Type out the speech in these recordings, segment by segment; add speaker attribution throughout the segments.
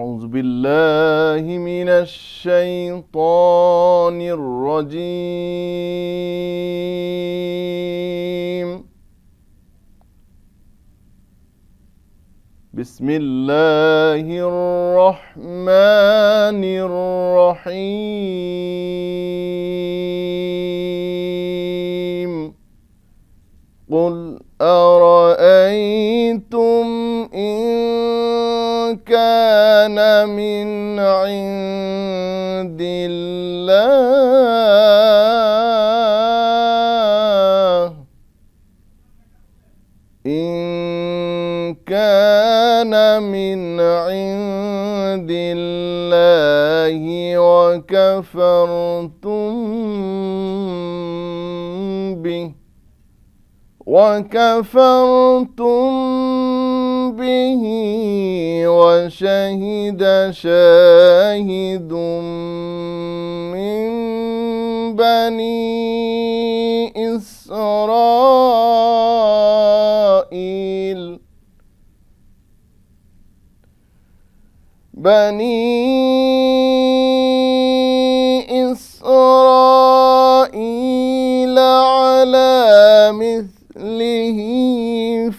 Speaker 1: أعوذ بالله من الشيطان الرجيم. بسم الله الرحمن الرحيم. قل أرأيتم إن كان من عند الله وكفرتم به وشهد شاهد من بني إسرائيل على مثله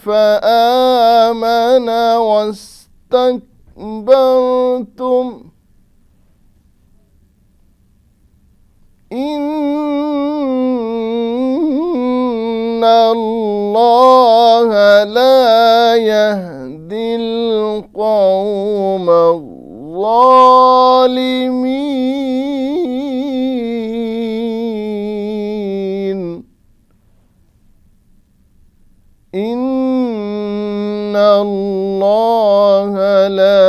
Speaker 1: فآمن واستكبرتم إن الله لا يهدي القوم الظالمين. إن الله لا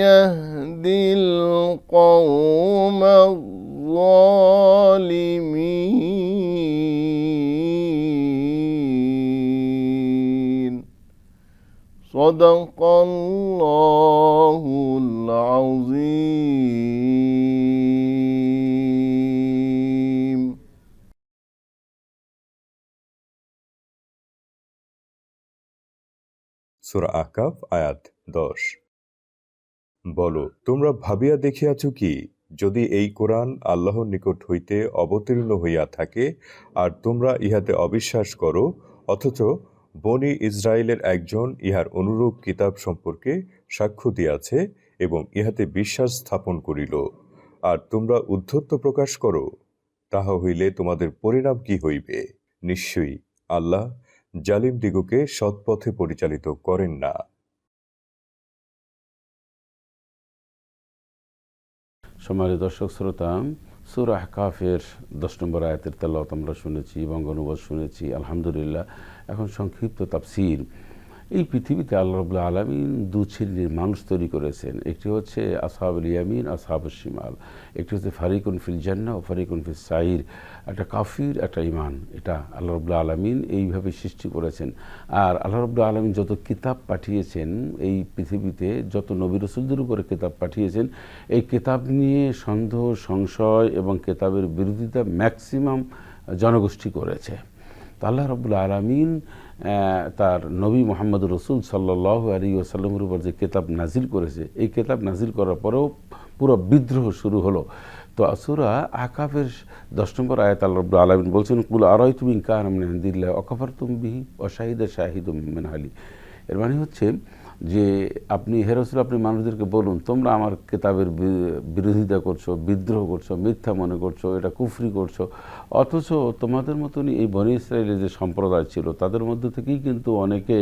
Speaker 1: يهدي القوم الظالمين. صدق الله العظيم.
Speaker 2: সূরা আহকাফ আয়াত 10। বলো, তোমরা ভাবিয়া দেখিয়াছ কি, যদি এই কোরআন আল্লাহর নিকট হইতে অবতীর্ণ হইয়া থাকে আর তোমরা ইহাতে অবিশ্বাস করো, অথচ বনী ইসরায়েলের একজন ইহার অনুরূপ কিতাব সম্পর্কে সাক্ষ্য দিয়াছে এবং ইহাতে বিশ্বাস স্থাপন করিল, আর তোমরা উদ্ধত্ত প্রকাশ করো, তাহা হইলে তোমাদের পরিণাম কি হইবে? নিশ্চয়ই আল্লাহ জালিম দিগকে সৎপথে পরিচালিত করেন না।
Speaker 3: সম্মানিত দর্শক শ্রোতা, সূরা আহকাফের 10 নম্বর আয়াতের তেলাওয়াত আমরা শুনেছি এবং অনুবাদ শুনেছি, আলহামদুলিল্লাহ। এখন সংক্ষিপ্ত তাফসীর। এই পৃথিবীতে আল্লাহ রাব্বুল আলামিন দু শ্রেণীর মানুষ তৈরি করেছেন। একটি হচ্ছে আসহাবুল ইয়ামিন, আসহাবুশ শিমাল। একটি হচ্ছে ফারিকুন ফিল জান্নাহ ও ফারিকুন ফিস সাইর। একটা কাফির, একটা ঈমান। এটা আল্লাহ রাব্বুল আলামিন এইভাবে সৃষ্টি করেছেন। আর আল্লাহ রাব্বুল আলামিন যত কিতাব পাঠিয়েছেন এই পৃথিবীতে, যত নবী রাসূলদের উপরে কিতাব পাঠিয়েছেন, এই কিতাব নিয়ে সন্দেহ, সংশয় এবং কিতাবের বিরোধিতা ম্যাক্সিমাম জনগোষ্ঠী করেছে। তো আল্লাহ রাব্বুল আলামিন তার নবী মুহাম্মদ রাসূল সাল্লাল্লাহু আলাইহি ওয়াসাল্লামের উপর যে কিতাব নাজিল করেছে, এই কিতাব নাজিল করার পরেও পুরো বিদ্রোহ শুরু হলো। তো সূরা আহকাফের 10 নম্বর আয়াত আল্লাহ রাব্বুল আলামিন বলছেন, কুল আরাইতুম ইন কানা মিন ইনদিল্লাহি ওয়া কাফারতুম বিহি ওয়া শাহিদা শাহিদুম মিন আহলি। এর মানে হচ্ছে যে আপনি হে রাসূল, আপনি মানুষদেরকে বলুন, তোমরা আমার কিতাবের বিরোধিতা করছো, বিদ্রোহ করছো, মিথ্যা মনে করছো, এটা কুফরি করছো, অথচ তোমাদের মতনই এই বনী ইসরায়েলের যে সম্প্রদায় ছিল তাদের মধ্যে থেকেই কিন্তু অনেকে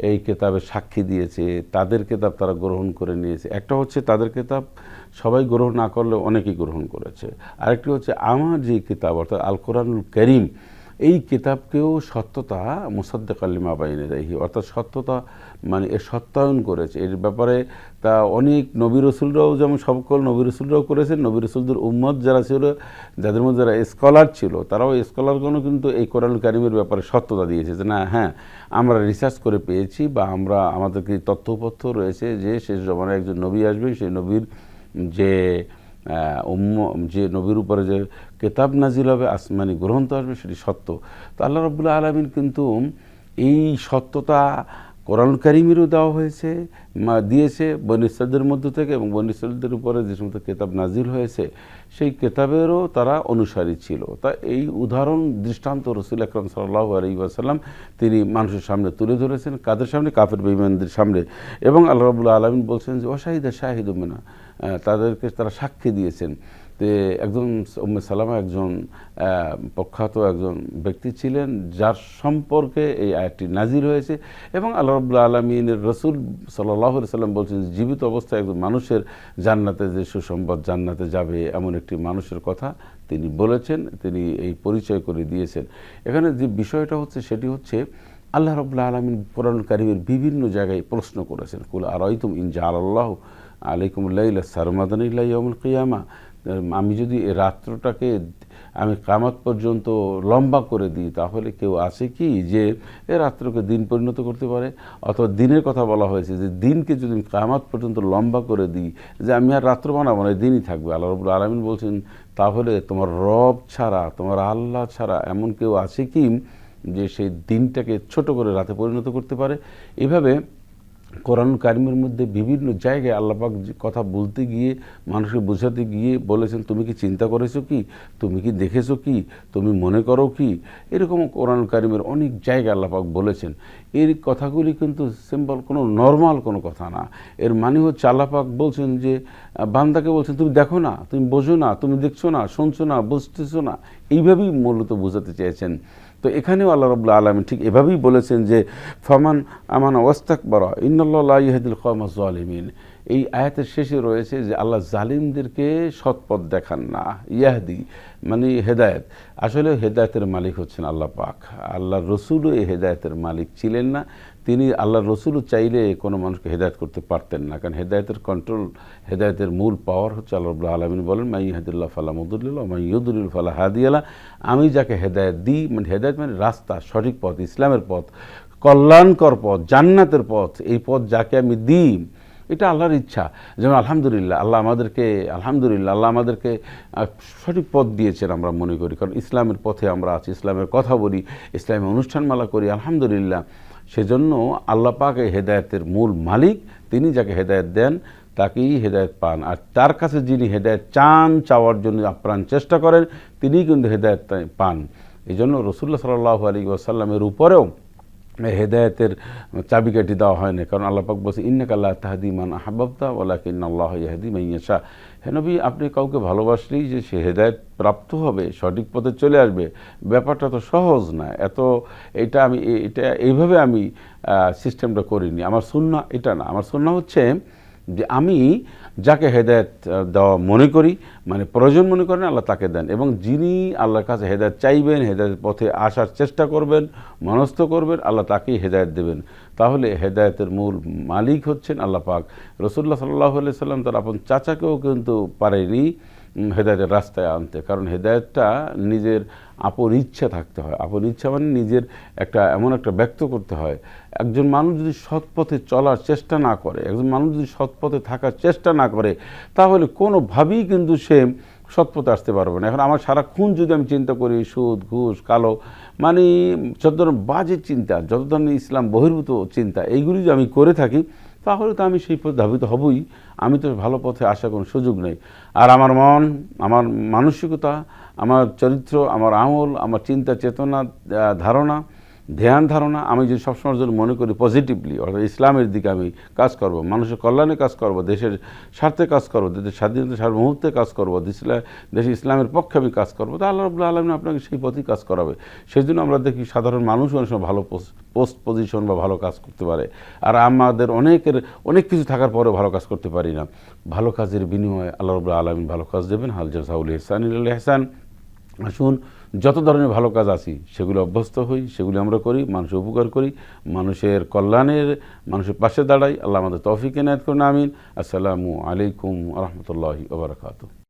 Speaker 3: এই কিতাবের সাক্ষী দিয়েছে, তাদের কিতাব তারা গ্রহণ করে নিয়েছে। একটা হচ্ছে তাদের কিতাব সবাই গ্রহণ না করলে অনেকেই গ্রহণ করেছে। আরেকটি হচ্ছে আমার যে কিতাব অর্থাৎ আল কোরআনুল কারীম, এই কিতাবকেও সত্যতা মুসাদ্দিকাল লিমা বাইনা ইয়াদাইহি, অর্থাৎ সত্যতা মানে এর সত্যায়ন করেছে। এর ব্যাপারে তা অনেক নবী রাসূলরাও, যেমন সকল নবী রাসূলরাও করেছেন, নবী রাসূলদের উম্মত যারা ছিল, যাদের মধ্যে যারা স্কলার ছিল, তারাও স্কলারগণও কিন্তু এই কোরআনুল কারীমের ব্যাপারে সত্যতা দিয়েছে যে না, হ্যাঁ, আমরা রিসার্চ করে পেয়েছি বা আমাদেরকে তথ্যপত্র রয়েছে যে শেষ জমানায় একজন নবী আসবে, সেই নবীর যে নবীর উপরে যে কিতাব নাজিল হবে, আসমানি গ্রন্থ আসবে, সেটি সত্য। তো আল্লাহ রাব্বুল আলামিন কিন্তু এই সত্যতা কোরআন কারিমেরও দেওয়া হয়েছে, দিয়েছে বনী ইসরাঈলের মধ্য থেকে, এবং বনী ইসরাঈলদের উপরে যে সমস্ত কেতাব নাজিল হয়েছে সেই কেতাবেরও তারা অনুসারী ছিল। তা এই উদাহরণ দৃষ্টান্ত রসুল আকরাম সাল্লাল্লাহু আলাইহি ওয়াসাল্লাম তিনি মানুষের সামনে তুলে ধরেছেন। কাদের সামনে? কাফের বেঈমানদের সামনে। এবং আল্লাহ রাব্বুল আলামিন বলছেন যে ওয়াশাহিদা শাহিদুম মিনা, তাদেরকে তারা সাক্ষী দিয়েছেন। যে একজন উম্মে সালামা একজন প্রখ্যাত একজন ব্যক্তি ছিলেন যার সম্পর্কে এই আয়াতটি নাজিল হয়েছে। এবং আল্লাহ রাব্বুল আলামিনের রসুল সাল্লাল্লাহু আলাইহি ওয়াসাল্লাম বলছেন যে জীবিত অবস্থায় একজন মানুষের জান্নাতে যে সুসংবাদ, জান্নাতে যাবে এমন একটি মানুষের কথা তিনি বলেছেন, তিনি এই পরিচয় করে দিয়েছেন। এখানে যে বিষয়টা হচ্ছে সেটি হচ্ছে আল্লাহ রাব্বুল আলামিন কোরআন কারীমের বিভিন্ন জায়গায় প্রশ্ন করেছেন, কুল আরাইতুম ইন জাআলাল্লাহু আলাইকুমুল লাইলা সারমাদান ইলা ইয়াউমিল কিয়ামা, আমি যদি এই রাত্রটাকে আমি কিয়ামত পর্যন্ত লম্বা করে দিই তাহলে কেউ আছে কি যে এ রাত্রকে দিন পরিণত করতে পারে? অথবা দিনের কথা বলা হয়েছে যে দিনকে যদি আমি কিয়ামত পর্যন্ত লম্বা করে দিই, যে আমি আর রাত্র বানাবো না, দিনই থাকবে। আল্লাহ রাব্বুল আলামিন বলছেন তাহলে তোমার রব ছাড়া, তোমার আল্লাহ ছাড়া এমন কেউ আছে কি যে সেই দিনটাকে ছোট করে রাতে পরিণত করতে পারে? এভাবে কোরআন কারিমের মধ্যে বিভিন্ন জায়গায় আল্লাহ পাক কথা বলতে গিয়ে, মানুষকে বোঝাতে গিয়ে বলেছেন তুমি কি চিন্তা করেছো কি, তুমি কি দেখেছো কি, তুমি মনে করো কি, এরকম কোরআন কারিমের অনেক জায়গায় আল্লাহ পাক বলেছেন। এই কথাগুলি কিন্তু সিম্পল কোনো নর্মাল কোনো কথা না। এর মানে হচ্ছে আল্লাহ পাক বলছেন যে বান্দাকে বলছেন তুমি দেখো না, তুমি বোঝো না, তুমি দেখছো না, শুনছো না, বুঝতেছো না, এইভাবেই মূলত বোঝাতে চেয়েছেন। তো এখানেও আল্লাহ রাব্বুল আলামিন ঠিক এভাবেই বলেছেন যে ফামান আমানা ওয়াস্তাকবারা ইন্নাল্লাহা লা ইয়াহদিল কওমাজ জালিমিন। এই আয়াতের শেষে রয়েছে যে আল্লাহ জালিমদেরকে সৎপথ দেখান না। ইয়াহদি মানে হেদায়েত, আসলে হেদায়েতের মালিক হচ্ছেন আল্লাহ পাক। আল্লাহর রসুলও এই হেদায়েতের মালিক ছিলেন না। তিনি আল্লাহর রসুলও চাইলে কোনো মানুষকে হেদায়েত করতে পারতেন না, কারণ হেদায়েতের কন্ট্রোল, হেদায়েতের মূল পাওয়ার হচ্ছে আল্লাহ রাব্বুল আলামিন বলেন মাই ইয়াহদিল্লাহু ফালা মুদিল্লা লাহু ওয়া মান ইউদ্লিল ফালা হাদিয়া লাহু। আমি যাকে হেদায়েত দিই, মানে হেদায়েত মানে রাস্তা, সঠিক পথ, ইসলামের পথ, কল্যাণকর পথ, জান্নাতের পথ, এই পথ যাকে আমি দিই এটা আল্লাহর ইচ্ছা। যেমন আলহামদুলিল্লাহ আল্লাহ আমাদেরকে সঠিক পথ দিয়েছেন আমরা মনে করি, কারণ ইসলামের পথে আমরা আছি, ইসলামের কথা বলি, ইসলামের অনুষ্ঠানমালা করি, আলহামদুলিল্লাহ। সেজন্য আল্লাহ পাক এই হেদায়েতের মূল মালিক, তিনি যাকে হেদায়েত দেন তাকেই হেদায়েত পান। আর তার কাছে যিনি হেদায়েত চান, চাওয়ার জন্য আপ্রাণ চেষ্টা করেন, তিনিই কিন্তু হেদায়েত পান। এই জন্য রাসূলুল্লাহ সাল্লাল্লাহু আলাইহি ওয়াসাল্লামের উপরেও হেদায়েতের চাবিকাঠি দেওয়া হয় না, কারণ আল্লাহ পাক বলছে ইন্নাকা লা তাহদি মান আহবাবতা ওয়ালাকিন্নাল্লাহা ইয়াহদি মান ইয়াশা। হে নবী, আপনি কাউকে ভালোবাসলেই যে সে হেদায়েত প্রাপ্ত হবে, সঠিক পথে চলে আসবে, ব্যাপারটা তো সহজ না। এটা এইভাবে আমি সিস্টেমটা করিনি। আমার সুন্নাহ এটা না। আমার সুন্নাহ হচ্ছে যে আমি যাকে হেদায়েত দেওয়া মনে করি, মানে প্রয়োজন মনে করেন, আল্লাহ তাকে দেন। এবং যিনি আল্লাহর কাছে হেদায়েত চাইবেন, হেদায়েতের পথে আসার চেষ্টা করবেন, মনস্থ করবেন, আল্লাহ তাকেই হেদায়েত দেবেন। তাহলে হেদায়েতের মূল মালিক হচ্ছেন আল্লাহ পাক। রাসূলুল্লাহ সাল্লাল্লাহু আলাইহি সাল্লাম তার আপন চাচাকেও কিন্তু পারেনি হেদায়েতের রাস্তায় আনতে, কারণ হেদায়েতটা নিজের আপন ইচ্ছা থাকতে হয়। আপন ইচ্ছা মানে নিজের এমন একটা ব্যক্ত করতে হয়। একজন মানুষ যদি সৎপথে চলার চেষ্টা না করে, একজন মানুষ যদি সৎপথে থাকার চেষ্টা না করে, তাহলে কোনোভাবেই কিন্তু সে সৎপথে আসতে পারবে না। এখন আমার সারাক্ষণ যদি আমি চিন্তা করি সুদ, ঘুষ, কালো, মানে যত ধরনের বাজে চিন্তা, যত ধরনের ইসলাম বহির্ভূত চিন্তা, এইগুলি যদি আমি করে থাকি, তাহলে তো আমি সেই পথে ধাবিত হবই, আমি তো ভালো পথে আসার কোনো সুযোগ নেই। আর আমার মন, আমার মানসিকতা, আমার চরিত্র, আমার আমল, আমার চিন্তা, চেতনা, ধারণা, ধ্যান ধারণা, আমি যদি সবসময়ের জন্য মনে করি পজিটিভলি, অর্থাৎ ইসলামের দিকে আমি কাজ করব, মানুষের কল্যাণে কাজ করব, দেশের স্বার্থে কাজ করব, দেশের স্বাধীনতা সার্বভৌমত্বে কাজ করব, দেশে ইসলামের পক্ষে আমি কাজ করব, তা আল্লাহ রাব্বুল আলামিন আপনাকে সেই পথেই কাজ করাবে। সেই জন্য আমরা দেখি সাধারণ মানুষ অনেক সময় ভালো পোস্ট পজিশন বা ভালো কাজ করতে পারে, আর আমাদের অনেক কিছু থাকার পরেও ভালো কাজ করতে পারি না। ভালো কাজের বিনিময়ে আল্লাহ রাব্বুল আলামিন ভালো কাজ দেবেন। হাল জাযাউল ইহসান ইল্লাল ইহসান। আসুন যত ধরনের ভালো কাজ আছে সেগুলো অভ্যস্ত হই, সেগুলি আমরা করি, মানুষের উপকার করি, মানুষের কল্যাণের, মানুষের পাশে দাঁড়াই। আল্লাহ আমাদের তৌফিক এনায়েত করুন, আমিন। আসসালামু আলাইকুম ওয়া রাহমাতুল্লাহি ওয়া বারাকাতুহু।